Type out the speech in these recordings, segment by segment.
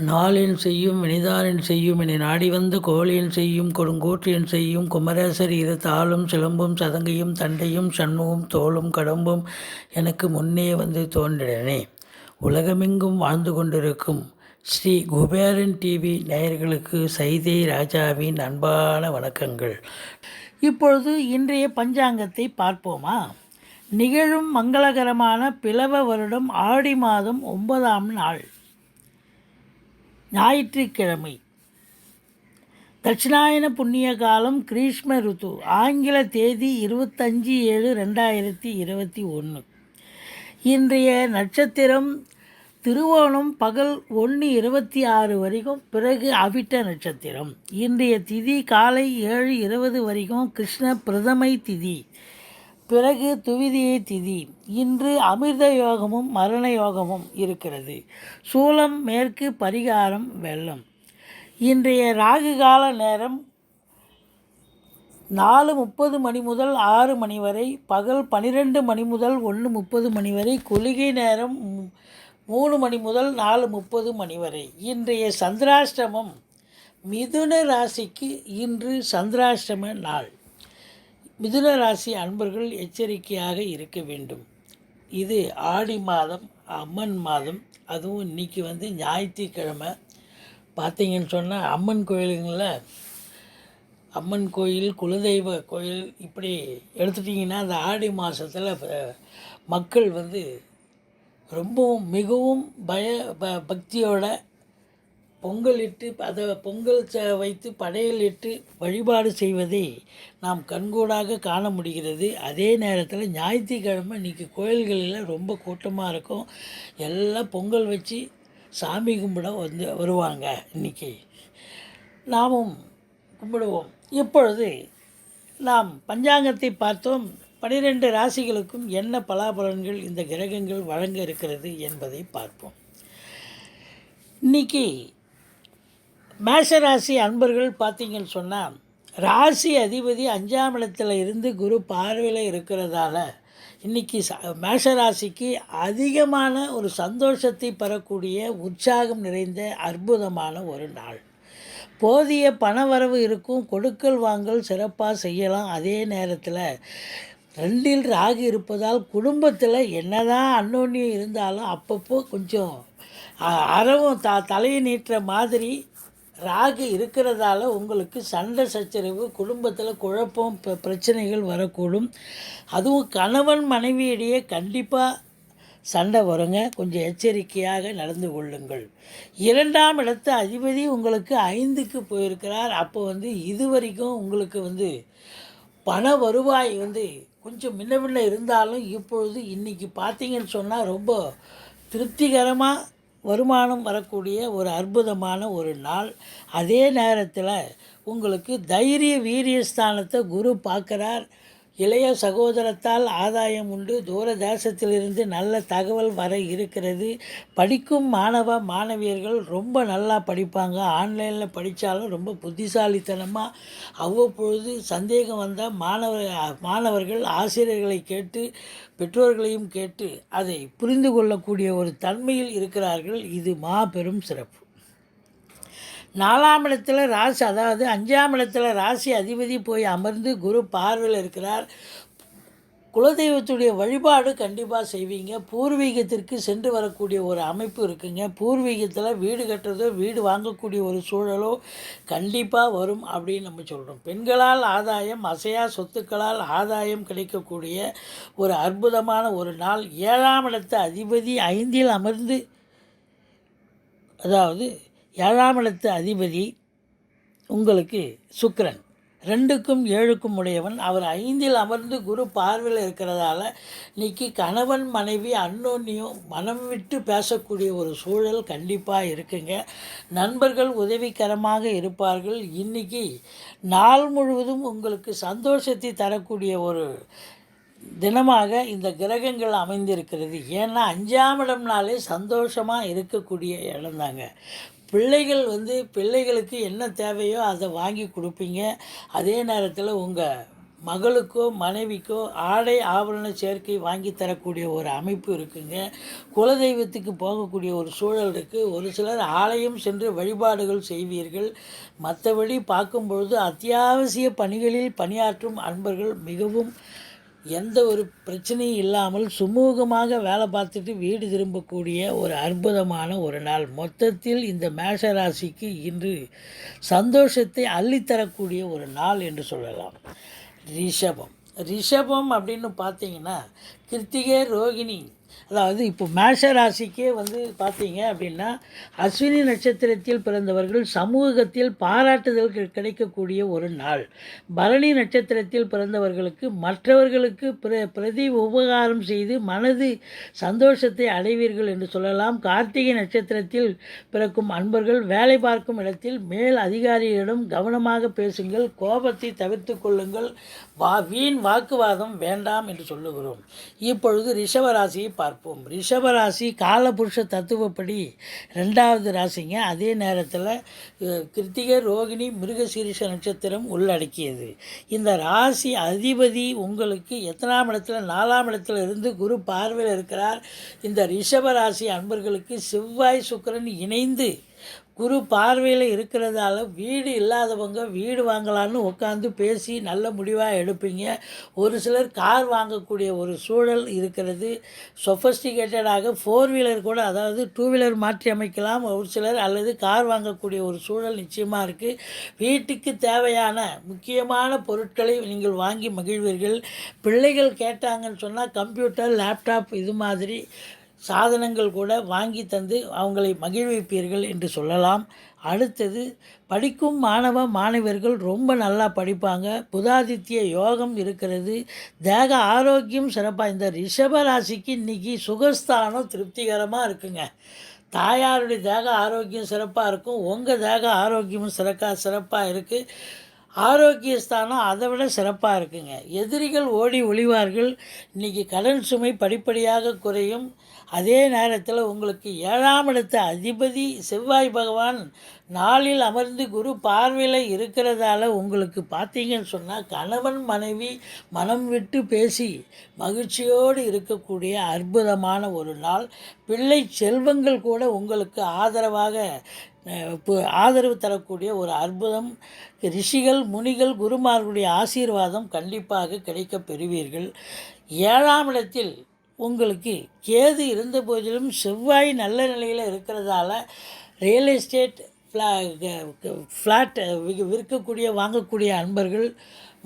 நாளென் செய்யும் வினிதானென் செய்யும் என நாடி வந்த கோளென் செய்யும் கொடுங்கோற்றென் செய்யும் குமரேசர் இரு தாளும் சிலம்பும் சதங்கையும் தண்டையும் சண்முகம் தோளும் கடம்பும் எனக்கு முன்னே வந்து தோன்றினே. உலகமெங்கும் வாழ்ந்து கொண்டிருக்கும் ஸ்ரீ குபேரன் டிவி நேயர்களுக்கு சைதை ராஜாவின் அன்பான வணக்கங்கள். இப்பொழுது இன்றைய பஞ்சாங்கத்தை பார்ப்போமா? நிகழும் மங்களகரமான பிளவ வருடம் ஆடி மாதம் 9ஆம் நாள் ஞாயிற்றுக்கிழமை. தட்சிணாயன புண்ணிய காலம் கிரீஷ்ம ருத்து. ஆங்கில தேதி 25/7/2021. இன்றைய நட்சத்திரம் திருவோணம் பகல் 1:26 வரைக்கும், பிறகு அவிட்ட நட்சத்திரம். இன்றைய திதி காலை 7:20 வரைக்கும் கிருஷ்ண பிரதமை திதி, பிறகு துவிதியை திதி. இன்று அமிர்த யோகமும் மரண யோகமும் இருக்கிறது. சூலம் மேற்கு, பரிகாரம் வெள்ளம். இன்றைய ராகு கால நேரம் 4:30 மணி முதல் 6 மணி வரை, பகல் 12 மணி முதல் 1:30 மணி வரை, குளிகை நேரம் 3 மணி முதல் 4:30 மணி வரை. இன்றைய சந்திராஷ்டமம் மிதுன ராசிக்கு இன்று சந்திராஷ்டம நாள். மிதுன ராசி அன்பர்கள் எச்சரிக்கையாக இருக்க வேண்டும். இது ஆடி மாதம், அம்மன் மாதம். அதுவும் இன்றைக்கி ஞாயிற்றுக்கிழமை. பார்த்திங்கன்னு சொன்னால் அம்மன் கோயிலுங்களில் அம்மன் கோயில், குலதெய்வ கோயில் இப்படி எடுத்துட்டிங்கன்னா அந்த ஆடி மாதத்தில் மக்கள் ரொம்பவும் மிகவும் பக்தியோட பொங்கலிட்டு அதை பொங்கல் வைத்து படையலிட்டு வழிபாடு செய்வதை நாம் கண்கூடாக காண முடிகிறது. அதே நேரத்தில் ஞாயிற்றுக்கிழமை இன்றைக்கி கோயில்களில் ரொம்ப கூட்டமாக இருக்கும். எல்லாம் பொங்கல் வச்சு சாமி கும்பிட வருவாங்க. இன்றைக்கி நாமும் கும்பிடுவோம். இப்பொழுது நாம் பஞ்சாங்கத்தை பார்த்தோம். 12 ராசிகளுக்கும் என்ன பலாபலன்கள் இந்த கிரகங்கள் வழங்க இருக்கிறது என்பதை பார்ப்போம். இன்றைக்கி மேஷராசி அன்பர்கள் பார்த்திங்கன்னு சொன்னால், ராசி அதிபதி 5ஆம் இடத்துல இருந்து குரு பார்வையில் இருக்கிறதால இன்றைக்கி மேஷராசிக்கு அதிகமான ஒரு சந்தோஷத்தை பெறக்கூடிய உற்சாகம் நிறைந்த அற்புதமான ஒரு நாள். போதிய பணவரவு இருக்கும். கொடுக்கல் வாங்கல் சிறப்பாக செய்யலாம். அதே நேரத்தில் 2இல் ராகு இருப்பதால் குடும்பத்தில் என்னதான் அன்னோன்யம் இருந்தாலும் அப்பப்போ கொஞ்சம் அறவும் தலையை நீட்டுற மாதிரி ராகு இருக்கிறதால உங்களுக்கு சண்டை சச்சரவு, குடும்பத்தில் குழப்பம், பிரச்சனைகள் வரக்கூடும். அதுவும் கணவன் மனைவியிடையே கண்டிப்பாக சண்டை வருங்க. கொஞ்சம் எச்சரிக்கையாக நடந்து கொள்ளுங்கள். 2ஆம் இடத்து அதிபதி உங்களுக்கு 5க்கு போயிருக்கிறார். அப்போ இது வரைக்கும் உங்களுக்கு பண வருவாய் கொஞ்சம் முன்ன இருந்தாலும் இப்பொழுது இன்றைக்கி பார்த்திங்கன்னு சொன்னால் ரொம்ப திருப்திகரமாக வருமானம் வரக்கூடிய ஒரு அற்புதமான ஒரு நாள். அதே நேரத்தில் உங்களுக்கு தைரிய வீரியஸ்தானத்தை குரு பார்க்குறார். இளைய சகோதரத்தால் ஆதாயம் உண்டு. தூர தேசத்திலிருந்து நல்ல தகவல் வர இருக்கிறது. படிக்கும் மாணவியர்கள் ரொம்ப நல்லா படிப்பாங்க. ஆன்லைனில் படித்தாலும் ரொம்ப புத்திசாலித்தனமாக அவ்வப்பொழுது சந்தேகம் வந்தால் மாணவர்கள் ஆசிரியர்களை கேட்டு பெற்றோர்களையும் கேட்டு அதை புரிந்து கொள்ளக்கூடிய ஒரு தன்மையில் இருக்கிறார்கள். இது மாபெரும் சிறப்பு. 4ஆம் இடத்துல ராசி, அதாவது 5ஆம் இடத்துல ராசி அதிபதி போய் அமர்ந்து குரு பார்வையில் இருக்கிறார். குலதெய்வத்துடைய வழிபாடு கண்டிப்பாக செய்வீங்க. பூர்வீகத்திற்கு சென்று வரக்கூடிய ஒரு அமைப்பு இருக்குங்க. பூர்வீகத்தில் வீடு கட்டுறதோ வீடு வாங்கக்கூடிய ஒரு சூழலோ கண்டிப்பாக வரும் அப்படின்னு நம்ம சொல்கிறோம். பெண்களால் ஆதாயம், அசையா சொத்துக்களால் ஆதாயம் கிடைக்கக்கூடிய ஒரு அற்புதமான ஒரு நாள். 7ஆம் இடத்து அதிபதி 5இல் அமர்ந்து, அதாவது 7ஆம் இடத்து அதிபதி உங்களுக்கு சுக்கிரன், 2க்கும் 7க்கும் உடையவன். அவர் 5இல் அமர்ந்து குரு பார்வையில் இருக்கிறதால இன்றைக்கி கணவன் மனைவி அன்னோன்யம் மனம் விட்டு பேசக்கூடிய ஒரு சூழல் கண்டிப்பாக இருக்குங்க. நண்பர்கள் உதவிகரமாக இருப்பார்கள். இன்றைக்கி நாள் முழுவதும் உங்களுக்கு சந்தோஷத்தை தரக்கூடிய ஒரு தினமாக இந்த கிரகங்கள் அமைந்திருக்கிறது. ஏன்னா 5ஆம் இடம்னாலே சந்தோஷமாக இருக்கக்கூடிய இடம்தாங்க. பிள்ளைகளுக்கு என்ன தேவையோ அதை வாங்கி கொடுப்பீங்க. அதே நேரத்தில் உங்கள் மகளுக்கோ மனைவிக்கோ ஆடை ஆபரண சேர்க்கை வாங்கி தரக்கூடிய ஒரு அமைப்பு இருக்குங்க. குலதெய்வத்துக்கு போகக்கூடிய ஒரு சூழல் இருக்குது. ஒரு சிலர் ஆலயம் சென்று வழிபாடுகள் செய்வீர்கள். மற்றபடி பார்க்கும்பொழுது அத்தியாவசிய பணிகளில் பணியாற்றும் அன்பர்கள் மிகவும் எந்த ஒரு பிரச்சனையும் இல்லாமல் சுமூகமாக வேலை பார்த்துட்டு வீடு திரும்பக்கூடிய ஒரு அற்புதமான ஒரு நாள். மொத்தத்தில் இந்த மேஷ ராசிக்கு இன்று சந்தோஷத்தை அள்ளித்தரக்கூடிய ஒரு நாள் என்று சொல்லலாம். ரிஷபம். ரிஷபம் அப்படின்னு பார்த்தீங்கன்னா கிருத்திகை ரோகிணி, அதாவது இப்போ மேஷ ராசிக்கே பார்த்தீங்க அப்படின்னா அஸ்வினி நட்சத்திரத்தில் பிறந்தவர்கள் சமூகத்தில் பாராட்டுதல் கிடைக்கக்கூடிய ஒரு நாள். பரணி நட்சத்திரத்தில் பிறந்தவர்களுக்கு மற்றவர்களுக்கு பிரதி உபகாரம் செய்து மனது சந்தோஷத்தை அடைவீர்கள் என்று சொல்லலாம். கார்த்திகை நட்சத்திரத்தில் பிறக்கும் அன்பர்கள் வேலை பார்க்கும் இடத்தில் மேல் அதிகாரிகளிடம் கவனமாக பேசுங்கள், கோபத்தை தவிர்த்து கொள்ளுங்கள், வீண் வாக்குவாதம் வேண்டாம் என்று சொல்லுகிறோம். இப்பொழுது ரிஷபராசியை பார்ப்போம். ரிஷபராசி காலபுருஷ தத்துவப்படி 2வது ராசிங்க. அதே நேரத்தில் கிருத்திகை ரோகிணி மிருகசீரிஷ நட்சத்திரம் உள்ளடக்கியது. இந்த ராசி அதிபதி உங்களுக்கு எத்தனாம் இடத்துல? 4ஆம் இடத்துல இருந்து குரு பார்வையில் இருக்கிறார். இந்த ரிஷபராசி அன்பர்களுக்கு செவ்வாய் சுக்கிரன் இணைந்து குரு பார்வையில் இருக்கிறதால வீடு இல்லாதவங்க வீடு வாங்கலான்னு உட்காந்து பேசி நல்ல முடிவாக எடுப்பீங்க. ஒரு சிலர் கார் வாங்கக்கூடிய ஒரு சூழல் இருக்கிறது. சொஃபஸ்டிகேட்டடாக 4 வீலர் கூட, அதாவது 2 வீலர் மாற்றி அமைக்கலாம் ஒரு சிலர், அல்லது கார் வாங்கக்கூடிய ஒரு சூழல் நிச்சயமாக இருக்குது. வீட்டுக்கு தேவையான முக்கியமான பொருட்களை நீங்கள் வாங்கி மகிழ்வீர்கள். பிள்ளைகள் கேட்டாங்கன்னு சொன்னால் கம்ப்யூட்டர், லேப்டாப் இது மாதிரி சாதனங்கள் கூட வாங்கி தந்து அவங்களை மகிழ்விப்பீர்கள் என்று சொல்லலாம். அடுத்தது படிக்கும் மாணவர்கள் ரொம்ப நல்லா படிப்பாங்க. புதாதித்ய யோகம் இருக்கிறது. தேக ஆரோக்கியம் சிறப்பாக. இந்த ரிஷப ராசிக்கு இன்றைக்கி சுகஸ்தானம் திருப்திகரமாக இருக்குங்க. தாயாருடைய தேக ஆரோக்கியம் சிறப்பாக இருக்கும். உங்கள் தேக ஆரோக்கியமும் சிறப்பாக இருக்குது. ஆரோக்கியஸ்தானம் அதை விட சிறப்பாக இருக்குங்க. எதிரிகள் ஓடி ஒளிவார்கள். இன்றைக்கி கடன் சுமை படிப்படியாக குறையும். அதே நேரத்தில் உங்களுக்கு 7ஆம் இடத்த அதிபதி செவ்வாய் பகவான் நாளில் அமர்ந்து குரு பார்வையில் இருக்கிறதால உங்களுக்கு பார்த்தீங்கன்னு சொன்னால் கணவன் மனைவி மனம் விட்டு பேசி மகிழ்ச்சியோடு இருக்கக்கூடிய அற்புதமான ஒரு நாள். பிள்ளை செல்வங்கள் கூட உங்களுக்கு ஆதரவு தரக்கூடிய ஒரு அற்புதம். ரிஷிகள் முனிகள் குருமார்களுடைய ஆசீர்வாதம் கண்டிப்பாக கிடைக்கப் பெறுவீர்கள். 7ஆம் இடத்தில் உங்களுக்கு கேது இருந்த போதிலும் செவ்வாய் நல்ல நிலையில் இருக்கிறதால ரியல் எஸ்டேட், ஃப்ளாட் விற்கக்கூடிய வாங்கக்கூடிய அன்பர்கள்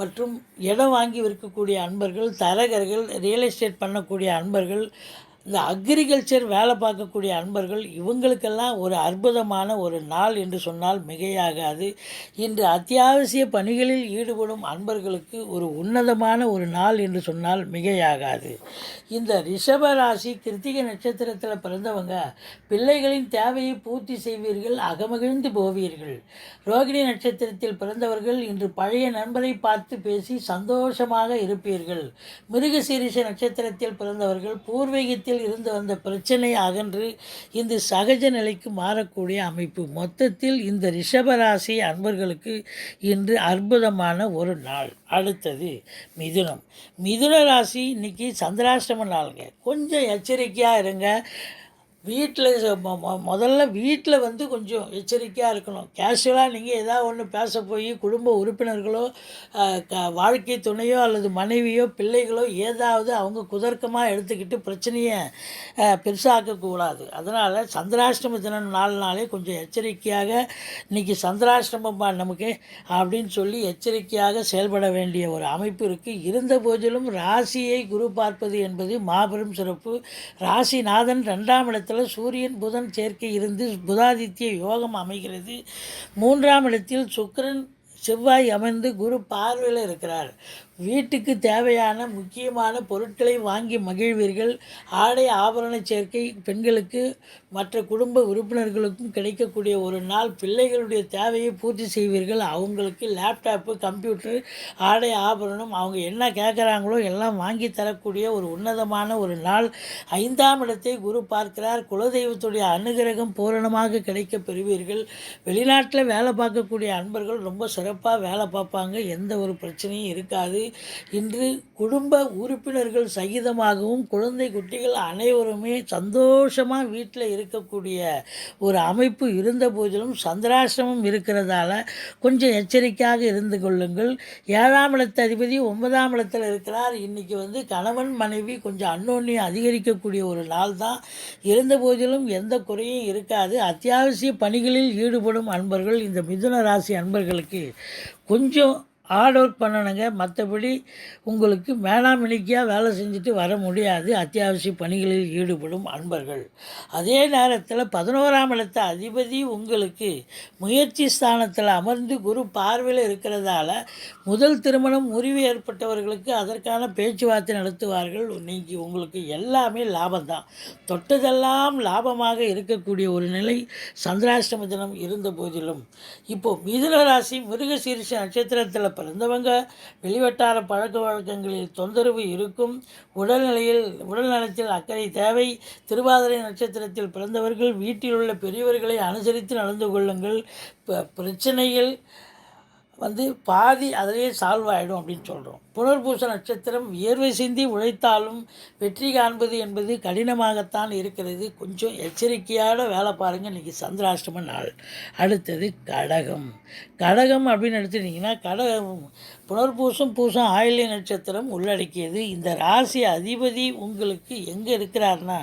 மற்றும் இடம் வாங்கி விற்கக்கூடிய அன்பர்கள், தரகர்கள், ரியல் எஸ்டேட் பண்ணக்கூடிய அன்பர்கள், இந்த அக்ரிகல்ச்சர் வேலை பார்க்கக்கூடிய அன்பர்கள், இவங்களுக்கெல்லாம் ஒரு அற்புதமான ஒரு நாள் என்று சொன்னால் மிகையாகாது. இன்று அத்தியாவசிய பணிகளில் ஈடுபடும் அன்பர்களுக்கு ஒரு உன்னதமான ஒரு நாள் என்று சொன்னால் மிகையாகாது. இந்த ரிஷபராசி கிருத்திகை நட்சத்திரத்தில் பிறந்தவங்க பிள்ளைகளின் தேவையை பூர்த்தி செய்வீர்கள், அகமகிழ்ந்து போவீர்கள். ரோகிணி நட்சத்திரத்தில் பிறந்தவர்கள் இன்று பழைய நண்பரை பார்த்து பேசி சந்தோஷமாக இருப்பீர்கள். மிருகசீரிஷ நட்சத்திரத்தில் பிறந்தவர்கள் பூர்வீகத்தில் இருந்து வந்த பிரச்சனை அகன்று இந்த சகஜ நிலைக்கு மாறக்கூடிய அமைப்பு. மொத்தத்தில் இந்த ரிஷபராசி அன்பர்களுக்கு இன்று அற்புதமான ஒரு நாள். அடுத்தது மிதுனம். மிதுன ராசி இன்றைக்கி சந்திராஷ்டம நாளுங்க. கொஞ்சம் எச்சரிக்கையாக இருங்க. முதல்ல வீட்டில் கொஞ்சம் எச்சரிக்கையாக இருக்கணும். கேஷுவலாக நீங்கள் ஏதாவது ஒன்று பேச போய் குடும்ப உறுப்பினர்களோ வாழ்க்கை துணையோ அல்லது மனைவியோ பிள்ளைகளோ ஏதாவது அவங்க குதர்க்கமாக எடுத்துக்கிட்டு பிரச்சனையை பெருசாக்கக்கூடாது. அதனால் சந்திராஷ்டம தினம் 4 நாளே கொஞ்சம் எச்சரிக்கையாக இன்றைக்கி சந்திராஷ்டமம் நமக்கு அப்படின்னு சொல்லி எச்சரிக்கையாக செயல்பட வேண்டிய ஒரு அமைப்பு இருக்குது. இருந்த போதிலும் ராசியை குரு பார்ப்பது என்பது மாபெரும் சிறப்பு. ராசிநாதன் 2ஆம் இடத்தில் சூரியன் புதன் சேர்க்கை இருந்து புதாதித்ய யோகம் அமைகிறது. 3ஆம் இடத்தில் சுக்கிரன் செவ்வாய் அமர்ந்து குரு பார்வையில் இருக்கிறார். வீட்டுக்கு தேவையான முக்கியமான பொருட்களை வாங்கி மகிழ்வீர்கள். ஆடை ஆபரண சேர்க்கை பெண்களுக்கு மற்ற குடும்ப உறுப்பினர்களுக்கும் கிடைக்கக்கூடிய ஒரு நாள். பிள்ளைகளுடைய தேவையை பூர்த்தி செய்வீர்கள். அவங்களுக்கு லேப்டாப்பு, கம்ப்யூட்டர், ஆடை ஆபரணம் அவங்க என்ன கேட்குறாங்களோ எல்லாம் வாங்கி தரக்கூடிய ஒரு உன்னதமான ஒரு நாள். 5ஆம் இடத்தை குரு பார்க்கிறார். குலதெய்வத்துடைய அனுகிரகம் பூரணமாக கிடைக்க பெறுவீர்கள். வெளிநாட்டில் வேலை பார்க்கக்கூடிய அன்பர்கள் ரொம்ப சிறப்பாக வேலை பார்ப்பாங்க. எந்த ஒரு பிரச்சனையும் இருக்காது. இன்று குடும்ப உறுப்பினர்கள் சகிதமாகவும் குழந்தை குட்டிகள் அனைவருமே சந்தோஷமாக வீட்டில் இருக்கக்கூடிய ஒரு அமைப்பு இருந்த போதிலும் சந்திராசிரமம் இருக்கிறதால கொஞ்சம் எச்சரிக்கையாக இருந்து கொள்ளுங்கள். 7ஆம் இடத்து அதிபதி 9ஆம் இடத்தில் இருக்கிறார். இன்றைக்கி கணவன் மனைவி கொஞ்சம் அன்னோன்யம் அதிகரிக்கக்கூடிய ஒரு நாள் தான். இருந்த போதிலும் எந்த குறையும் இருக்காது. அத்தியாவசிய பணிகளில் ஈடுபடும் அன்பர்கள், இந்த மிதுன ராசி அன்பர்களுக்கு கொஞ்சம் ஹார்ட் ஒர்க் பண்ணணுங்க. மற்றபடி உங்களுக்கு மேனாமினிக்கியாக வேலை செஞ்சுட்டு வர முடியாது அத்தியாவசிய பணிகளில் ஈடுபடும் அன்பர்கள். அதே நேரத்தில் 11ஆம் இடத்த அதிபதி உங்களுக்கு முயற்சி ஸ்தானத்தில் அமர்ந்து குரு பார்வையில் இருக்கிறதால முதல் திருமணம் முறிவு ஏற்பட்டவர்களுக்கு அதற்கான பேச்சுவார்த்தை நடத்துவார்கள். இன்னைக்கு உங்களுக்கு எல்லாமே லாபம்தான். தொட்டதெல்லாம் லாபமாக இருக்கக்கூடிய ஒரு நிலை சந்திராஷ்டம தினம் இருந்த போதிலும் இப்போது மிதுன ராசி மிருகசீரிஷ நட்சத்திரத்தில் பிறந்தவங்க வெளிவட்டார பழக்க வழக்கங்களில் தொந்தரவு இருக்கும். உடல்நலத்தில் அக்கறை தேவை. திருவாதிரை நட்சத்திரத்தில் பிறந்தவர்கள் வீட்டில் உள்ள பெரியவர்களை அனுசரித்து நடந்து கொள்ளுங்கள். பிரச்சனைகள் பாதி அதிலேயே சால்வ் ஆகிடும் அப்படின்னு சொல்கிறோம். புனர்பூச நட்சத்திரம் வியர்வை சிந்தி உழைத்தாலும் வெற்றி காண்பது என்பது கடினமாகத்தான் இருக்கிறது. கொஞ்சம் எச்சரிக்கையான வேலை பாருங்கள். இன்றைக்கி சந்திராஷ்டம நாள். அடுத்தது கடகம். கடகம் அப்படின்னு எடுத்துட்டிங்கன்னா கடகம் பூசம் ஆயில்ய நட்சத்திரம் உள்ளடக்கியது. இந்த ராசி அதிபதி உங்களுக்கு எங்கே இருக்கிறார்னா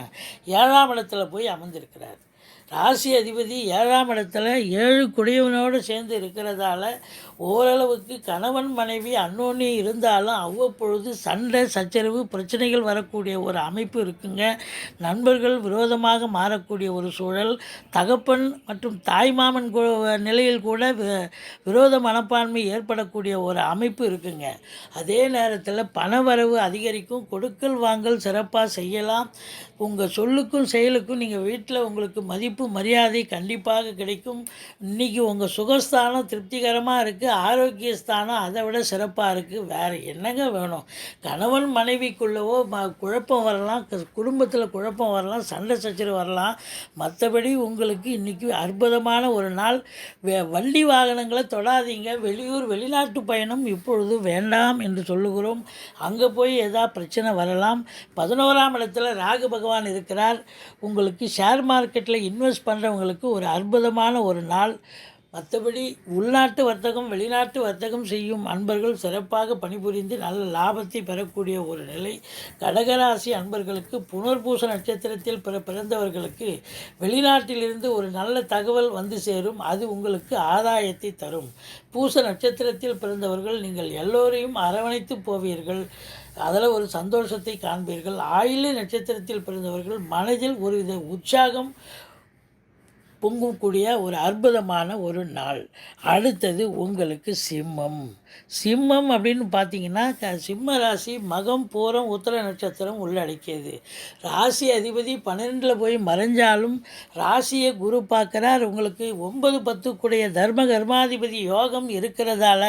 7ஆம் இடத்துல போய் அமர்ந்திருக்கிறார். ராசி அதிபதி 7ஆம் இடத்துல 7 குடையவனோடு சேர்ந்து இருக்கிறதால ஓரளவுக்கு கணவன் மனைவி அன்னோன்யம் இருந்தாலும் அவ்வப்பொழுது சண்டை சச்சரவு பிரச்சனைகள் வரக்கூடிய ஒரு அமைப்பு இருக்குங்க. நண்பர்கள் விரோதமாக மாறக்கூடிய ஒரு சூழல். தகப்பன் மற்றும் தாய்மாமன் நிலையில் கூட விரோத மனப்பான்மை ஏற்படக்கூடிய ஒரு அமைப்பு இருக்குங்க. அதே நேரத்தில் பணவரவு அதிகரிக்கும். கொடுக்கல் வாங்கல் சிறப்பாக செய்யலாம். உங்கள் சொல்லுக்கும் செயலுக்கும் நீங்கள் வீட்டில் உங்களுக்கு மதிப்பு மரியாதை கண்டிப்பாக கிடைக்கும். இன்றைக்கி உங்கள் சுகஸ்தானம் திருப்திகரமாக இருக்குது. ஆரோக்கிய ஸ்தானம் அதை விட சிறப்பாக இருக்குது. வேறு என்னங்க வேணும்? கணவன் மனைவிக்குள்ளவோ குழப்பம் வரலாம், குடும்பத்தில் குழப்பம் வரலாம், சண்டை சச்சரவு வரலாம். மற்றபடி உங்களுக்கு இன்றைக்கி அற்புதமான ஒரு நாள். வண்டி வாகனங்களை தொடாதீங்க. வெளிநாட்டு பயணம் இப்பொழுது வேண்டாம் என்று சொல்லுகிறோம். அங்கே போய் ஏதாவது பிரச்சனை வரலாம். 11ஆம் இடத்துல ராகு பகவான் இருக்கிறார். உங்களுக்கு ஷேர் மார்க்கெட்டில் இன்வெஸ்ட் பண்ணுறவங்களுக்கு ஒரு அற்புதமான ஒரு நாள். மற்றபடி உள்நாட்டு வர்த்தகம் வெளிநாட்டு வர்த்தகம் செய்யும் அன்பர்கள் சிறப்பாக பணிபுரிந்து நல்ல லாபத்தை பெறக்கூடிய ஒரு நிலை. கடகராசி அன்பர்களுக்கு புனர்பூச நட்சத்திரத்தில் பிறந்தவர்களுக்கு வெளிநாட்டிலிருந்து ஒரு நல்ல தகவல் சேரும். அது உங்களுக்கு ஆதாயத்தை தரும். பூச நட்சத்திரத்தில் பிறந்தவர்கள் நீங்கள் எல்லோரையும் அரவணைத்து போவீர்கள். அதில் ஒரு சந்தோஷத்தை காண்பீர்கள். ஆயில்ய நட்சத்திரத்தில் பிறந்தவர்கள் மனதில் ஒரு வித உற்சாகம் பொங்கக்கூடிய ஒரு அற்புதமான ஒரு நாள். அடுத்தது உங்களுக்கு சிம்மம் அப்படின்னு பார்த்தீங்கன்னா சிம்ம ராசி மகம் பூரம் உத்திர நட்சத்திரம் உள்ளடக்கியது. ராசி அதிபதி 12ல் போய் மறைஞ்சாலும் ராசியை குரு பார்க்குறார். உங்களுக்கு 9, 10 தர்ம கர்மாதிபதி யோகம் இருக்கிறதால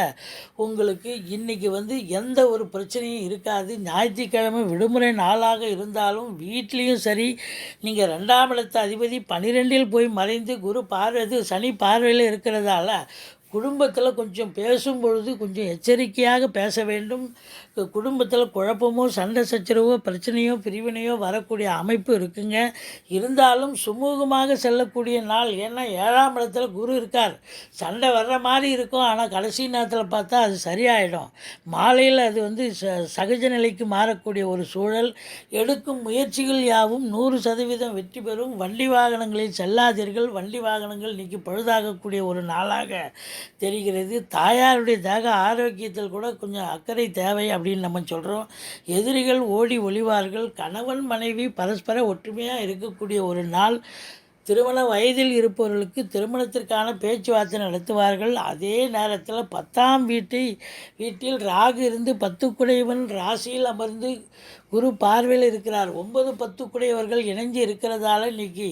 உங்களுக்கு இன்றைக்கி எந்த ஒரு பிரச்சனையும் இருக்காது. ஞாயிற்றுக்கிழமை விடுமுறை நாளாக இருந்தாலும் வீட்லேயும் சரி, நீங்கள் 2ஆம் இடத்து அதிபதி 12ல் போய் குரு சனி பார்வையில் இருக்கிறதால குடும்பத்தில் கொஞ்சம் பேசும்பொழுது கொஞ்சம் எச்சரிக்கையாக பேச வேண்டும். குடும்பத்தில் குழப்பமோ சண்டை சச்சரவோ பிரச்சனையோ பிரிவினையோ வரக்கூடிய அமைப்பு இருக்குங்க. இருந்தாலும் சுமூகமாக செல்லக்கூடிய நாள். ஏன்னா 7ஆம் இடத்துல குரு இருக்கார். சண்டை வர்ற மாதிரி இருக்கும், ஆனால் கடைசி நேரத்தில் பார்த்தா அது சரியாயிடும். மாலையில் அது சகஜ நிலைக்கு மாறக்கூடிய ஒரு சூழல். எடுக்கும் முயற்சிகள் யாவும் 100% வெற்றி பெறும். வண்டி வாகனங்களில் செல்லாதீர்கள். வண்டி வாகனங்கள் இன்றைக்கி பழுதாகக்கூடிய ஒரு நாளாக தெரிகிறது. தாயாருடைய தேக ஆரோக்கியத்தில் கூட கொஞ்சம் அக்கறை தேவை அப்படின்னு நம்ம சொல்கிறோம். எதிரிகள் ஓடி ஒளிவார்கள். கணவன் மனைவி பரஸ்பர ஒற்றுமையாக இருக்கக்கூடிய ஒரு நாள். திருமண வயதில் இருப்பவர்களுக்கு திருமணத்திற்கான பேச்சுவார்த்தை நடத்துவார்கள். அதே நேரத்தில் 10ஆம் வீட்டில் ராகு இருந்து 10 ராசியில் அமர்ந்து குரு பார்வையில் இருக்கிறார். 9, 10 இணைஞ்சு இருக்கிறதால இன்றைக்கி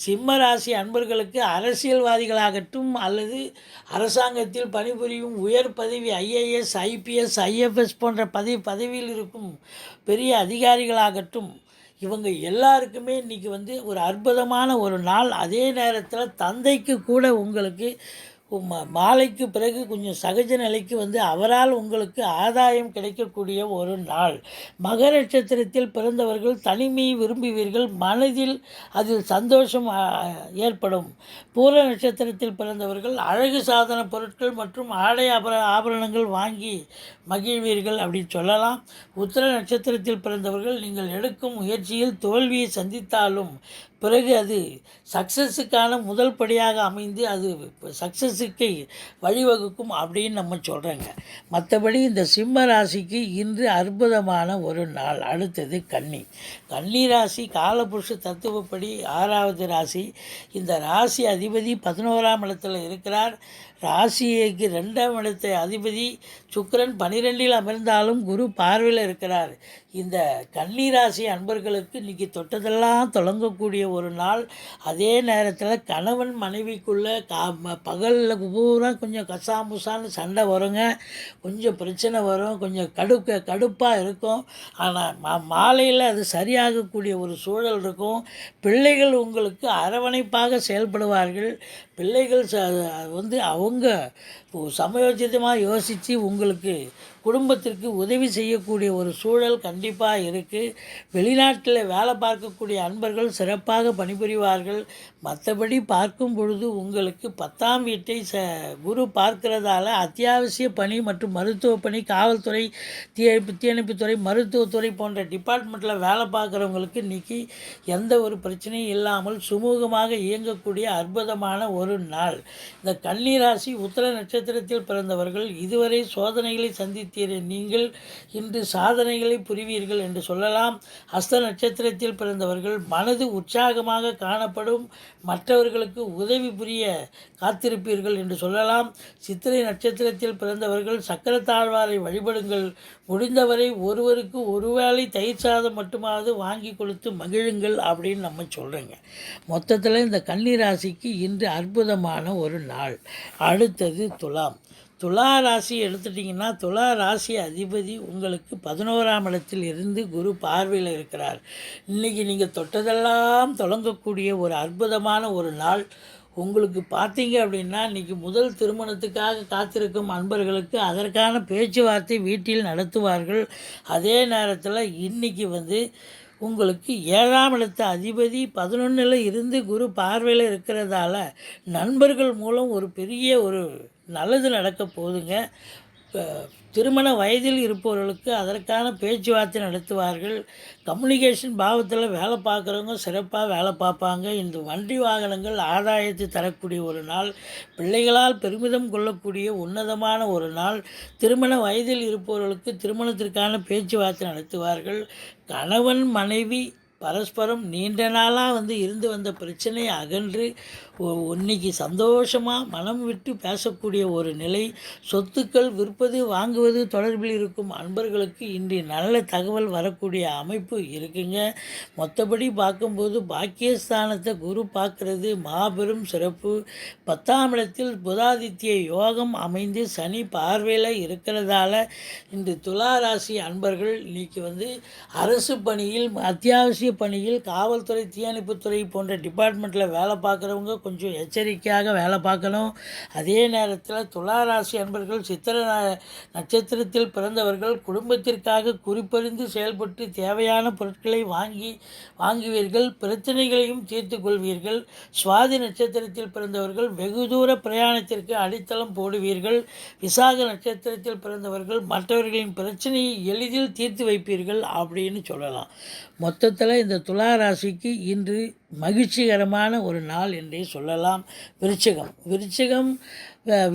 சிம்ம ராசி அன்பர்களுக்கு அரசியல்வாதிகளாகட்டும் அல்லது அரசாங்கத்தில் பணிபுரியும் உயர் பதவி IAS, IPS, IFS போன்ற பதவியில் இருக்கும் பெரிய அதிகாரிகளாகட்டும் இவங்க எல்லாருக்குமே இன்றைக்கி ஒரு அற்புதமான ஒரு நாள். அதே நேரத்தில் தந்தைக்கு கூட உங்களுக்கு மாலைக்கு பிறகு கொஞ்சம் சகஜ நிலைக்கு வந்து அவரால் உங்களுக்கு ஆதாயம் கிடைக்கக்கூடிய ஒரு நாள். மக நட்சத்திரத்தில் பிறந்தவர்கள் தனிமையை விரும்புவீர்கள், மனதில் அதில் சந்தோஷம் ஏற்படும். பூர நட்சத்திரத்தில் பிறந்தவர்கள் அழகு சாதன பொருட்கள் மற்றும் ஆடை ஆபரணங்கள் வாங்கி மகிழ்வீர்கள் அப்படின்னு சொல்லலாம். உத்திர நட்சத்திரத்தில் பிறந்தவர்கள் நீங்கள் எடுக்கும் முயற்சியில் தோல்வியை சந்தித்தாலும் பிறகு அது சக்ஸஸுக்கான முதல் படியாக அமைந்து அது சக்ஸஸுக்கு வழிவகுக்கும் அப்படின்னு நம்ம சொல்கிறோங்க. மற்றபடி இந்த சிம்ம ராசிக்கு இன்று அற்புதமான ஒரு நாள். அடுத்தது கன்னி. கன்னி ராசி காலபுருஷ தத்துவப்படி 6வது ராசி. இந்த ராசி அதிபதி 11ஆம் இடத்துல இருக்கிறார். ராசிக்கு 2ஆம் இடத்தை அதிபதி சுக்கிரன் 12இல் அமர்ந்தாலும் குரு பார்வையில் இருக்கிறார். இந்த கன்னி ராசி அன்பர்களுக்கு இன்றைக்கி தொட்டதெல்லாம் தொடங்கக்கூடிய ஒரு நாள். அதே நேரத்தில் கணவன் மனைவிக்குள்ளே பகலில் பூரா கொஞ்சம் கசாமுசான்னு சண்டை வருங்க, கொஞ்சம் பிரச்சனை வரும், கொஞ்சம் கடுப்பாக இருக்கும். ஆனால் மாலையில் அது சரியாகக்கூடிய ஒரு சூழல் இருக்கும். பிள்ளைகள் உங்களுக்கு அரவணைப்பாக செயல்படுவார்கள். பிள்ளைகள் வந்து அவங்க சமயோசிதமாக யோசித்து உங்களுக்கு குடும்பத்திற்கு உதவி செய்யக்கூடிய ஒரு சூழல் கண்டிப்பாக இருக்குது. வெளிநாட்டில் வேலை பார்க்கக்கூடிய அன்பர்கள் சிறப்பாக பணிபுரிவார்கள். மற்றபடி பார்க்கும் பொழுது உங்களுக்கு 10ஆம் வீட்டை குரு பார்க்கிறதால அத்தியாவசிய பணி மற்றும் மருத்துவ பணி, காவல்துறை, தீயணைப்புத்துறை, மருத்துவத்துறை போன்ற டிபார்ட்மெண்ட்டில் வேலை பார்க்குறவங்களுக்கு இன்றைக்கி எந்த ஒரு பிரச்சனையும் இல்லாமல் சுமூகமாக இயங்கக்கூடிய அற்புதமான ஒரு நாள். இந்த கன்னி ராசி உத்திர நட்சத்திரத்தில் பிறந்தவர்கள் இதுவரை சோதனைகளை சந்தித்தீர்கள், நீங்கள் இன்று சாதனைகளை புரிவீர்கள் என்று சொல்லலாம். ஹஸ்த நட்சத்திரத்தில் பிறந்தவர்கள் மனது உற்சாகமாக காணப்படும், மற்றவர்களுக்கு உதவி புரிய காத்திருப்பீர்கள் என்று சொல்லலாம். சித்திரை நட்சத்திரத்தில் பிறந்தவர்கள் சக்கரத்தாழ்வாரை வழிபடுங்கள், முடிந்தவரை ஒருவருக்கு ஒருவேளை தயிர் சாதம் மட்டுமாவது வாங்கி கொடுத்து மகிழுங்கள் அப்படின்னு நம்ம சொல்கிறோங்க. மொத்தத்தில் இந்த கன்னி ராசிக்கு இன்று அற்புதமான ஒரு நாள். அடுத்தது துலாம். துலா ராசி எடுத்துட்டிங்கன்னா துலா ராசி அதிபதி உங்களுக்கு 11ஆம் இடத்தில் இருந்து குரு பார்வையில் இருக்கிறார். இன்றைக்கி நீங்கள் தொட்டதெல்லாம் தொடங்கக்கூடிய ஒரு அற்புதமான ஒரு நாள். உங்களுக்கு பார்த்தீங்க அப்படின்னா இன்றைக்கி முதல் திருமணத்துக்காக காத்திருக்கும் அன்பர்களுக்கு அதற்கான பேச்சுவார்த்தை வீட்டில் நடத்துவார்கள். அதே நேரத்தில் இன்றைக்கி வந்து உங்களுக்கு 7ஆம் இடத்து அதிபதி 11ல் இருந்து குரு பார்வையில் இருக்கிறதால நண்பர்கள் மூலம் ஒரு பெரிய ஒரு நல்லது நடக்க போகுதுங்க. திருமண வயதில் இருப்பவர்களுக்கு அதற்கான பேச்சுவார்த்தை நடத்துவார்கள். கம்யூனிகேஷன் பாவத்தில் வேலை பார்க்குறவங்க சிறப்பாக வேலை பார்ப்பாங்க. இந்த வண்டி வாகனங்கள் ஆதாயத்தை தரக்கூடிய ஒரு நாள். பிள்ளைகளால் பெருமிதம் கொள்ளக்கூடிய உன்னதமான ஒரு நாள். திருமண வயதில் இருப்பவர்களுக்கு திருமணத்திற்கான பேச்சுவார்த்தை நடத்துவார்கள். கணவன் மனைவி பரஸ்பரம் நீண்ட நாளாக வந்து இருந்து வந்த பிரச்சனையை அகன்று இன்னைக்கு சந்தோஷமாக மனம் விட்டு பேசக்கூடிய ஒரு நிலை. சொத்துக்கள் விற்பது வாங்குவது தொடர்பில் இருக்கும் அன்பர்களுக்கு இன்று நல்ல தகவல் வரக்கூடிய அமைப்பு இருக்குங்க. மற்றபடி பார்க்கும்போது பாக்கியஸ்தானத்தை குரு பார்க்குறது மாபெரும் சிறப்பு. 10ஆம் இடத்தில் புதாதித்ய யோகம் அமைந்து சனி பார்வையில் இருக்கிறதால இன்று துலா ராசி அன்பர்கள் இன்றைக்கி வந்து அரசு பணியில், அத்தியாவசிய பணியில், காவல்துறை, தீயணைப்புத்துறை போன்ற டிபார்ட்மெண்ட்டில் வேலை பார்க்குறவங்க கொஞ்சம் எச்சரிக்கையாக வேலை பார்க்கணும். அதே நேரத்தில் துலா ராசி அன்பர்கள் சித்திர நட்சத்திரத்தில் பிறந்தவர்கள் குடும்பத்திற்காக குறிப்பறிந்து செயல்பட்டு தேவையான பொருட்களை வாங்குவீர்கள், பிரச்சனைகளையும் தீர்த்து கொள்வீர்கள். சுவாதி நட்சத்திரத்தில் பிறந்தவர்கள் வெகு தூர பிரயாணத்திற்கு அடித்தளம் போடுவீர்கள். விசாக நட்சத்திரத்தில் பிறந்தவர்கள் மற்றவர்களின் பிரச்சனையை எளிதில் தீர்த்து வைப்பீர்கள் அப்படின்னு சொல்லலாம். மொத்தத்தில் இந்த துலா ராசிக்கு இன்று மகிழ்ச்சிகரமான ஒரு நாள் என்றே சொல்லலாம். விருச்சிகம்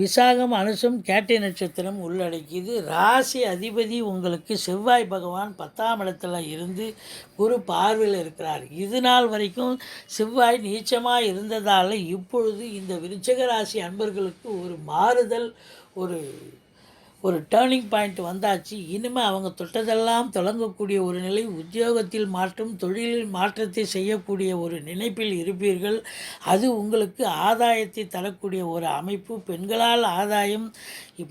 விசாகம் அனுசம் கேட்டை நட்சத்திரம் உள்ளடக்கியது. ராசி அதிபதி உங்களுக்கு செவ்வாய் பகவான் 10ஆம் இடத்துல இருந்து குரு பார்வையில் இருக்கிறார். இது நாள் வரைக்கும் செவ்வாய் நீச்சமாக இருந்ததால் இப்பொழுது இந்த விருச்சிக ராசி அன்பர்களுக்கு ஒரு மாறுதல், ஒரு டேர்னிங் பாயிண்ட் வந்தாச்சு. இனிமேல் அவங்க தொட்டதெல்லாம் தொடங்கக்கூடிய ஒரு நிலை, உத்தியோகத்தில் மாற்றம், தொழிலில் மாற்றத்தை செய்யக்கூடிய ஒரு நினைப்பில் இருப்பீர்கள். அது உங்களுக்கு ஆதாயத்தை தரக்கூடிய ஒரு அமைப்பு. பெண்களால் ஆதாயம்,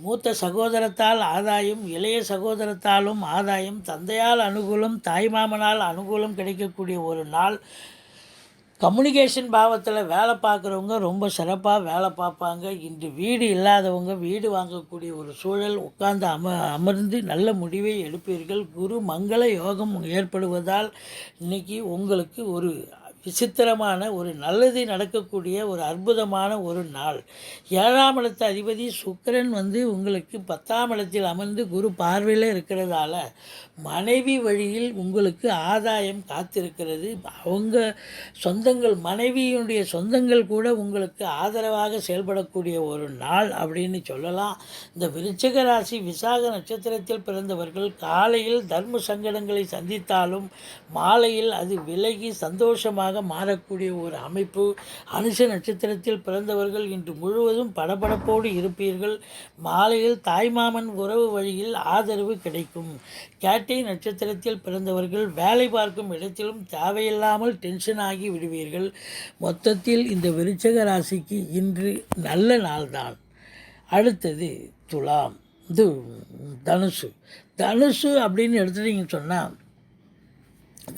மூத்த சகோதரத்தால் ஆதாயம், இளைய சகோதரத்தாலும் ஆதாயம், தந்தையால் அனுகூலம், தாய்மாமனால் அனுகூலம் கிடைக்கக்கூடிய ஒரு நாள். கம்யூனிகேஷன் பாவத்தில் வேலை பார்க்குறவங்க ரொம்ப சிறப்பாக வேலை பார்ப்பாங்க. இன்று வீடு இல்லாதவங்க வீடு வாங்கக்கூடிய ஒரு சூழல், உட்கார்ந்து அமர்ந்து நல்ல முடிவை எடுப்பீர்கள். குரு மங்கள யோகம் ஏற்படுவதால் இன்றைக்கி உங்களுக்கு ஒரு விசித்திரமான ஒரு நல்லது நடக்கக்கூடிய ஒரு அற்புதமான ஒரு நாள். 7ஆம் இடத்து அதிபதி சுக்கிரன் உங்களுக்கு 10ஆம் இடத்தில் அமர்ந்து குரு பார்வையில் இருக்கிறதால மனைவி வழியில் உங்களுக்கு ஆதாயம் காத்திருக்கிறது. அவங்க சொந்தங்கள், மனைவியினுடைய சொந்தங்கள் கூட உங்களுக்கு ஆதரவாக செயல்படக்கூடிய ஒரு நாள் அப்படின்னு சொல்லலாம். இந்த விருச்சிக ராசி விசாக நட்சத்திரத்தில் பிறந்தவர்கள் காலையில் தர்ம சங்கடங்களை சந்தித்தாலும் மாலையில் அது விலகி சந்தோஷமாக மாறக்கூடிய ஒரு அமைப்பு. அனுஷ நட்சத்திரத்தில் பிறந்தவர்கள் இன்று முழுவதும் படபடப்போடு இருப்பீர்கள். மாலையில் தாய்மாமன் உறவு வழியில் ஆதரவு கிடைக்கும். கேட்டை நட்சத்திரத்தில் பிறந்தவர்கள் வேலை பார்க்கும் இடத்திலும் தேவையில்லாமல் டென்ஷன் ஆகி விடுவீர்கள். மொத்தத்தில் இந்த விருச்சிக ராசிக்கு இன்று நல்ல நாள்தான். அடுத்தது துலாம், இது தனுசு. தனுசு அப்படின்னு எடுத்துட்டிங்கன்னு சொன்னால்,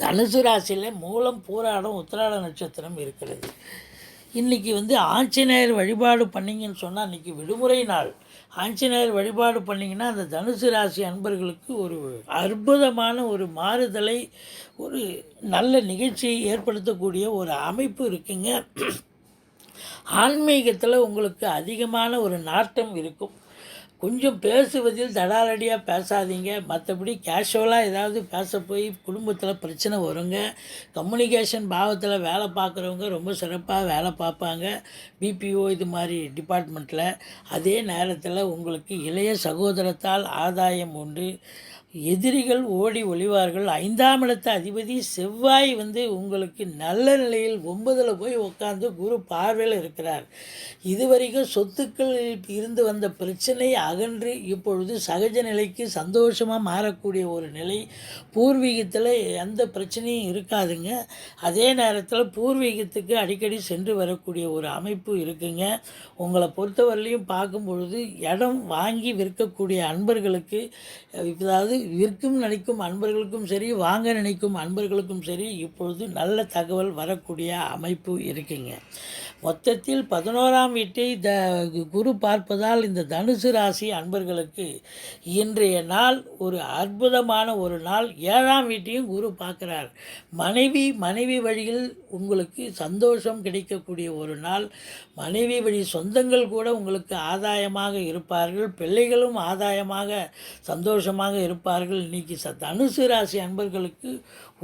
தனுசு ராசியில் மூலம், பூராடம், உத்திராட நட்சத்திரம் இருக்கிறது. இன்றைக்கி ஆஞ்சநேயர் வழிபாடு பண்ணிங்கன்னு சொன்னால், இன்றைக்கி விடுமுறை நாள். ஆஞ்சநேயர் வழிபாடு பண்ணிங்கன்னா அந்த தனுசு ராசி அன்பர்களுக்கு ஒரு அற்புதமான ஒரு மாறுதலை, ஒரு நல்ல நிகழ்ச்சியை ஏற்படுத்தக்கூடிய ஒரு அமைப்பு இருக்குங்க. ஆன்மீகத்தில் உங்களுக்கு அதிகமான ஒரு நாட்டம் இருக்கும். கொஞ்சம் பேசுவதில் தடாலடியாக பேசாதீங்க. மற்றபடி கேஷுவலாக ஏதாவது பேச போய் குடும்பத்தில் பிரச்சனை வருங்க. கம்யூனிகேஷன் பாவத்தில் வேலை பார்க்குறவங்க ரொம்ப சிறப்பாக வேலை பார்ப்பாங்க. பிபிஓ இது மாதிரி டிபார்ட்மெண்ட்டில். அதே நேரத்தில் உங்களுக்கு இளைய சகோதரத்தால் ஆதாயம் உண்டு. எதிரிகள் ஓடி ஒளிவார்கள். 5ஆம் இடத்து அதிபதி செவ்வாய் உங்களுக்கு நல்ல நிலையில் 9ல் போய் உட்காந்து குரு பார்வையில் இருக்கிறார். இதுவரைக்கும் சொத்துக்கள் இருந்து வந்த பிரச்சனை அகன்று இப்பொழுது சகஜ நிலைக்கு சந்தோஷமாக மாறக்கூடிய ஒரு நிலை. பூர்வீகத்தில் எந்த பிரச்சனையும் இருக்காதுங்க. அதே நேரத்தில் பூர்வீகத்துக்கு அடிக்கடி சென்று வரக்கூடிய ஒரு அமைப்பு இருக்குங்க. உங்களை பொறுத்தவரையிலையும் பார்க்கும் பொழுது இடம் வாங்கி விற்கக்கூடிய அன்பர்களுக்கு, அதாவது விற்கும் நினைக்கும் அன்பர்களுக்கும் சரி, வாங்க நினைக்கும் அன்பர்களுக்கும் சரி, இப்பொழுது நல்ல தகவல் வரக்கூடிய அமைப்பு இருக்குங்க. மொத்தத்தில் 11ஆம் வீட்டை குரு பார்ப்பதால் இந்த தனுசு ராசி அன்பர்களுக்கு இன்றைய நாள் ஒரு அற்புதமான ஒரு நாள். 7ஆம் வீட்டையும் குரு பார்க்குறார். மனைவி வழியில் உங்களுக்கு சந்தோஷம் கிடைக்கக்கூடிய ஒரு நாள். மனைவி வழி சொந்தங்கள் கூட உங்களுக்கு ஆதாயமாக இருப்பார்கள். பிள்ளைகளும் ஆதாயமாக சந்தோஷமாக இருப்பார்கள். இன்றைக்கி தனுசு ராசி அன்பர்களுக்கு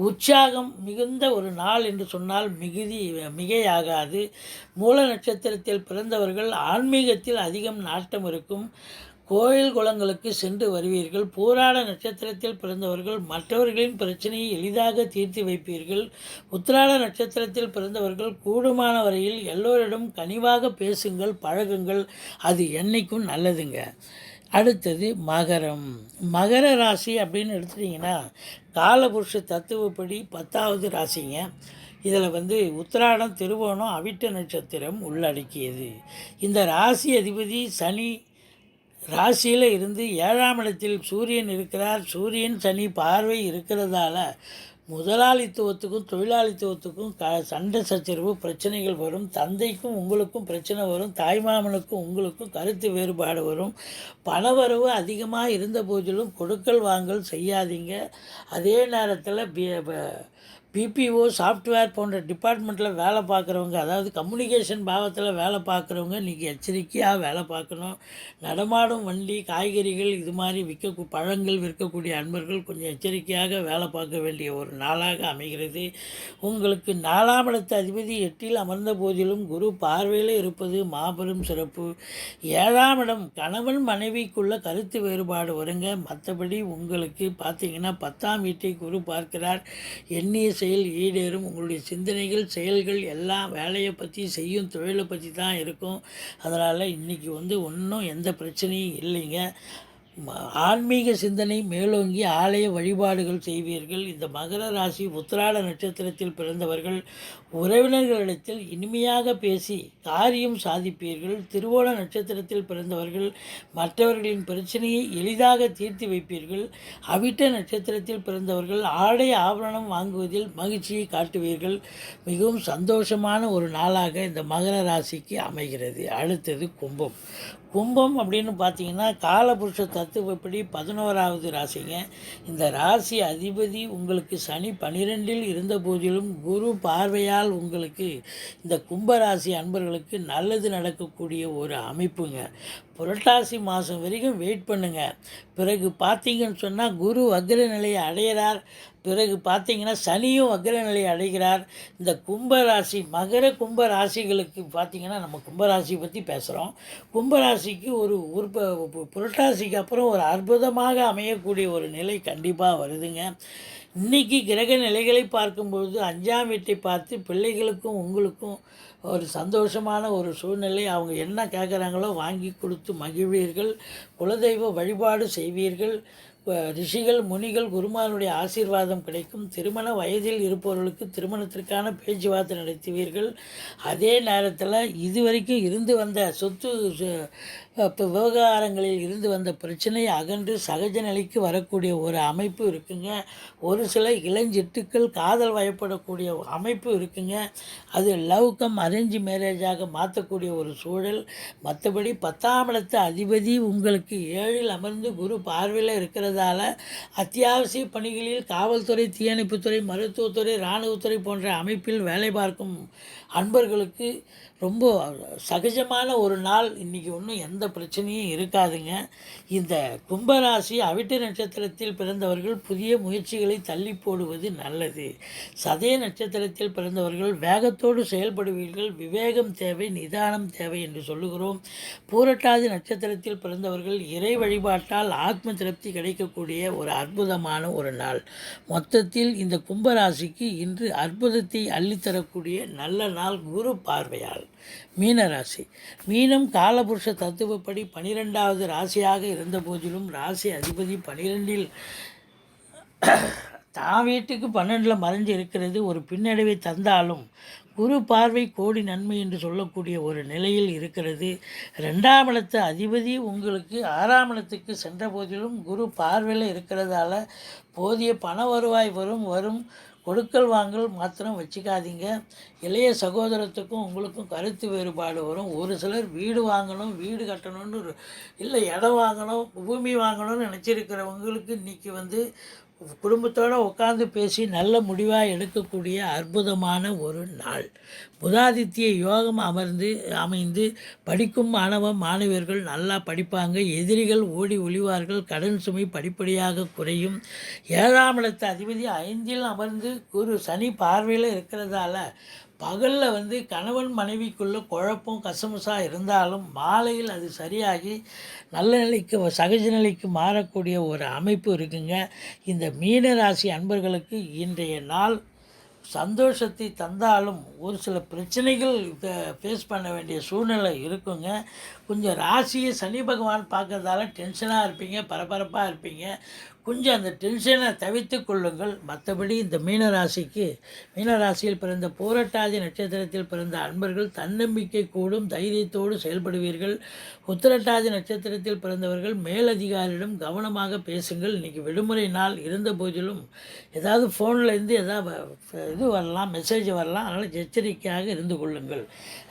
உற்சாகம் மிகுந்த ஒரு நாள் என்று சொன்னால் மிகையாகாது. மூல நட்சத்திரத்தில் பிறந்தவர்கள் ஆன்மீகத்தில் அதிகம் நாட்டம் இருக்கும். கோயில் குளங்களுக்கு சென்று வருவீர்கள். பூராட நட்சத்திரத்தில் பிறந்தவர்கள் மற்றவர்களின் பிரச்சனையை எளிதாக தீர்த்து வைப்பீர்கள். உத்திராட நட்சத்திரத்தில் பிறந்தவர்கள் கூடுமான வரையில் எல்லோரிடம் கனிவாக பேசுங்கள், பழகுங்கள். அது என்னைக்கும் நல்லதுங்க. அடுத்தது மகரம். மகர ராசி அப்படின்னு எடுத்துட்டிங்கன்னா காலபுருஷ தத்துவப்படி 10வது ராசிங்க. இதில் உத்திராடம், திருவோணம், அவிட்ட நட்சத்திரம் உள்ளடக்கியது. இந்த ராசி அதிபதி சனி ராசியில் இருந்து 7ஆம் இடத்தில் சூரியன் இருக்கிறார். சூரியன் சனி பார்வை இருக்கிறதால முதலாளித்துவத்துக்கும் தொழிலாளித்துவத்துக்கும் சண்டை சச்சரவு பிரச்சனைகள் வரும். தந்தைக்கும் உங்களுக்கும் பிரச்சனை வரும். தாய்மாமனுக்கும் உங்களுக்கும் கருத்து வேறுபாடு வரும். பணவரவு அதிகமாக இருந்த போதிலும் கொடுக்கல் வாங்கல் செய்யாதீங்க. அதே நேரத்தில் பிபிஓ, சாஃப்ட்வேர் போன்ற டிபார்ட்மெண்ட்டில் வேலை பார்க்குறவங்க, அதாவது கம்யூனிகேஷன் பாவத்தில் வேலை பார்க்குறவங்க நீங்கள் எச்சரிக்கையாக வேலை பார்க்கணும். நடமாடும் வண்டி, காய்கறிகள் இது மாதிரி பழங்கள் விற்கக்கூடிய அன்பர்கள் கொஞ்சம் எச்சரிக்கையாக வேலை பார்க்க வேண்டிய ஒரு நாளாக அமைகிறது. உங்களுக்கு 4ஆம் இடத்து அதிபதி 8ல் அமர்ந்த போதிலும் குரு பார்வையில் இருப்பது மாபெரும் சிறப்பு. 7ஆம் இடம் கணவன் மனைவிக்குள்ள கருத்து வேறுபாடு வருங்க. மற்றபடி உங்களுக்கு பார்த்தீங்கன்னா 10ஆம் வீட்டை குரு பார்க்கிறார். எண்ணிய செயல் ஈடேறும். உங்களுடைய சிந்தனைகள், செயல்கள் எல்லாம் வேலையை பற்றி, செய்யும் தொழிலை பற்றி தான் இருக்கும். அதனால் இன்றைக்கி ஒன்றும் எந்த பிரச்சனையும் இல்லைங்க. ஆன்மீக சிந்தனை மேலோங்கி ஆலய வழிபாடுகள் செய்வீர்கள். இந்த மகர ராசி உத்திராட நட்சத்திரத்தில் பிறந்தவர்கள் உறவினர்களிடத்தில் இனிமையாக பேசி காரியம் சாதிப்பீர்கள். திருவோண நட்சத்திரத்தில் பிறந்தவர்கள் மற்றவர்களின் பிரச்சனையை எளிதாக தீர்த்து வைப்பீர்கள். அவிட்ட நட்சத்திரத்தில் பிறந்தவர்கள் ஆடை ஆபரணம் வாங்குவதில் மகிழ்ச்சியை காட்டுவீர்கள். மிகவும் சந்தோஷமான ஒரு நாளாக இந்த மகர ராசிக்கு அமைகிறது. அடுத்தது கும்பம். கும்பம் அப்படின்னு பார்த்தீங்கன்னா காலபுருஷ தத்துவப்படி 11வது ராசிங்க. இந்த ராசி அதிபதி உங்களுக்கு சனி 12இல் இருந்த போதிலும் குரு பார்வையால் உங்களுக்கு இந்த கும்பராசி அன்பர்களுக்கு நல்லது நடக்கக்கூடிய ஒரு அமைப்புங்க. புரட்டாசி மாதம் வரைக்கும் வெயிட் பண்ணுங்கள். பிறகு பார்த்தீங்கன்னு சொன்னால் குரு வக்ர நிலையை அடைகிறார். பிறகு பார்த்தீங்கன்னா சனியும் வக்ர நிலையை அடைகிறார். இந்த கும்பராசி மகர கும்ப ராசிகளுக்கு பார்த்தீங்கன்னா நம்ம கும்பராசி பற்றி பேசுகிறோம். கும்பராசிக்கு ஒரு புரட்டாசிக்கு அப்புறம் ஒரு அற்புதமாக அமையக்கூடிய ஒரு நிலை கண்டிப்பாக வருதுங்க. இன்றைக்கி கிரக நிலைகளை பார்க்கும்பொழுது 5ஆம் வீட்டை பார்த்து பிள்ளைகளுக்கும் உங்களுக்கும் ஒரு சந்தோஷமான ஒரு சூழ்நிலை. அவங்க என்ன கேட்குறாங்களோ வாங்கி கொடுத்து மகிழ்வீர்கள். குலதெய்வ வழிபாடு செய்வீர்கள். ரிஷிகள் முனிகள் குருமானுடைய ஆசீர்வாதம் கிடைக்கும். திருமண வயதில் இருப்பவர்களுக்கு திருமணத்திற்கான பேச்சுவார்த்தை நடத்துவீர்கள். அதே நேரத்தில் இதுவரைக்கும் இருந்து வந்த சொத்து விவகாரங்களில் இருந்து வந்த பிரச்சனை அகன்று சகஜ நிலைக்கு வரக்கூடிய ஒரு அமைப்பு இருக்குங்க. ஒரு சில இளஞ்சிட்டுக்கள் காதல் வயப்படக்கூடிய அமைப்பு இருக்குங்க. அது லவ் கம் அரேஞ்ச் மேரேஜாக மாற்றக்கூடிய ஒரு சூழல். மற்றபடி 10ஆம் இடத்து அதிபதி உங்களுக்கு 7இல் அமர்ந்து குரு பார்வையில் இருக்கிறதால அத்தியாவசிய பணிகளில் காவல்துறை, தீயணைப்புத்துறை, மருத்துவத்துறை, இராணுவத்துறை போன்ற அமைப்பில் வேலை பார்க்கும் அன்பர்களுக்கு ரொம்ப சகஜமான ஒரு நாள். இன்றைக்கி ஒன்றும் எந்த பிரச்சனையும் இருக்காதுங்க. இந்த கும்பராசி அவிட்ட நட்சத்திரத்தில் பிறந்தவர்கள் புதிய முயற்சிகளை தள்ளி போடுவது நல்லது. சதய நட்சத்திரத்தில் பிறந்தவர்கள் வேகத்தோடு செயல்படுவீர்கள். விவேகம் தேவை, நிதானம் தேவை என்று சொல்லுகிறோம். பூரட்டாதி நட்சத்திரத்தில் பிறந்தவர்கள் இறை வழிபாட்டால் ஆத்ம திருப்தி கிடைக்கக்கூடிய ஒரு அற்புதமான ஒரு நாள். மொத்தத்தில் இந்த கும்பராசிக்கு இன்று அற்புதத்தை அள்ளித்தரக்கூடிய நல்ல நாள் குரு பார்வையால். மீனராசி. மீனம் காலபுருஷ தத்துவப்படி 12வது ராசியாக இருந்த போதிலும் ராசி அதிபதி 12இல் தான் வீட்டுக்கு 12இல் மறைஞ்சு இருக்கிறது ஒரு பின்னடைவை தந்தாலும் குரு பார்வை கோடி நன்மை என்று சொல்லக்கூடிய ஒரு நிலையில் இருக்கிறது. 2ஆம் இடத்து அதிபதி உங்களுக்கு 6ஆம் இடத்துக்கு சென்ற போதிலும் குரு பார்வையில் இருக்கிறதால போதிய பண வருவாய் வரும். கொடுக்கல் வாங்கல் மாத்திரம் வச்சுக்காதீங்க. இளைய சகோதரத்துக்கும் உங்களுக்கும் கருத்து வேறுபாடு வரும். ஒரு சிலர் வீடு வாங்கணும், வீடு கட்டணும்னு இல்லை இடம் வாங்கணும், பூமி வாங்கணும்னு நினச்சிருக்கிறவங்களுக்கு இன்றைக்கி குடும்பத்தோடு உட்காந்து பேசி நல்ல முடிவாக எடுக்கக்கூடிய அற்புதமான ஒரு நாள். புதாதித்ய யோகம் அமைந்து படிக்கும் மாணவியர்கள் நல்லா படிப்பாங்க. எதிரிகள் ஓடி ஒளிவார்கள். கடன் சுமை படிப்படியாக குறையும். 7ஆம் இடத்து அதிபதி 5இல் அமர்ந்து குரு சனி பார்வையில் இருக்கிறதால பகலில் கணவன் மனைவிக்குள்ளே குழப்பம் கசமுசாக இருந்தாலும் மாலையில் அது சரியாகி நல்ல நிலைக்கு சகஜ நிலைக்கு மாறக்கூடிய ஒரு அமைப்பு இருக்குங்க. இந்த மீனராசி அன்பர்களுக்கு இன்றைய நாள் சந்தோஷத்தை தந்தாலும் ஒரு சில பிரச்சனைகள் ஃபேஸ் பண்ண வேண்டிய சூழ்நிலை இருக்குங்க. கொஞ்சம் ராசியை சனி பகவான் பார்க்கறதால டென்ஷனாக இருப்பீங்க, பரபரப்பாக இருப்பீங்க. கொஞ்சம் அந்த டென்ஷனை தவிர்த்து கொள்ளுங்கள். மற்றபடி இந்த மீனராசியில் பிறந்த பூரட்டாதி நட்சத்திரத்தில் பிறந்த அன்பர்கள் தன்னம்பிக்கை கூடும், தைரியத்தோடு செயல்படுவீர்கள். உத்திரட்டாதி நட்சத்திரத்தில் பிறந்தவர்கள் மேலதிகாரியிடம் கவனமாக பேசுங்கள். இன்றைக்கி விடுமுறை நாள் இருந்த போதிலும் ஏதாவது ஃபோன்லேருந்து ஏதாவது வரலாம், மெசேஜ் வரலாம். அதனால் எச்சரிக்கையாக இருந்து கொள்ளுங்கள்.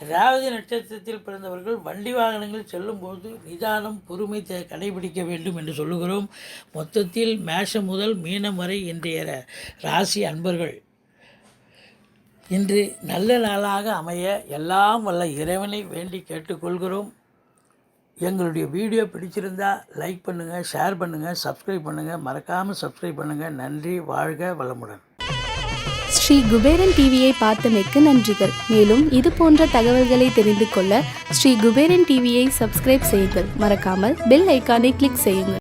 ரேவதி நட்சத்திரத்தில் பிறந்தவர்கள் வண்டி வாகனங்கள் செல்லும்போது நிதானம், பொறுமை கடைபிடிக்க வேண்டும் என்று சொல்லுகிறோம். மொத்தத்தில் மேஷம் முதல் மீனம் வரை இன்றைய ராசி அன்பர்கள் இன்று நல்ல நாளாக அமைய எல்லாம் வல்ல இறைவனை வேண்டி கேட்டுக்கொள்கிறோம். எங்களுடைய வீடியோ பிடிச்சிருந்தா லைக் பண்ணுங்கள், ஷேர் பண்ணுங்கள், சப்ஸ்கிரைப் பண்ணுங்கள். மறக்காமல் சப்ஸ்கிரைப் பண்ணுங்கள். நன்றி. வாழ்க வளமுடன். ஸ்ரீ குபேரன் டிவியை பார்த்தமைக்கு நன்றிகள். மேலும் இது போன்ற தகவல்களை தெரிந்து கொள்ள ஸ்ரீ குபேரன் டிவியை சப்ஸ்கிரைப் செய்யுங்கள். மறக்காமல் பெல் ஐக்கானை கிளிக் செய்யுங்கள்.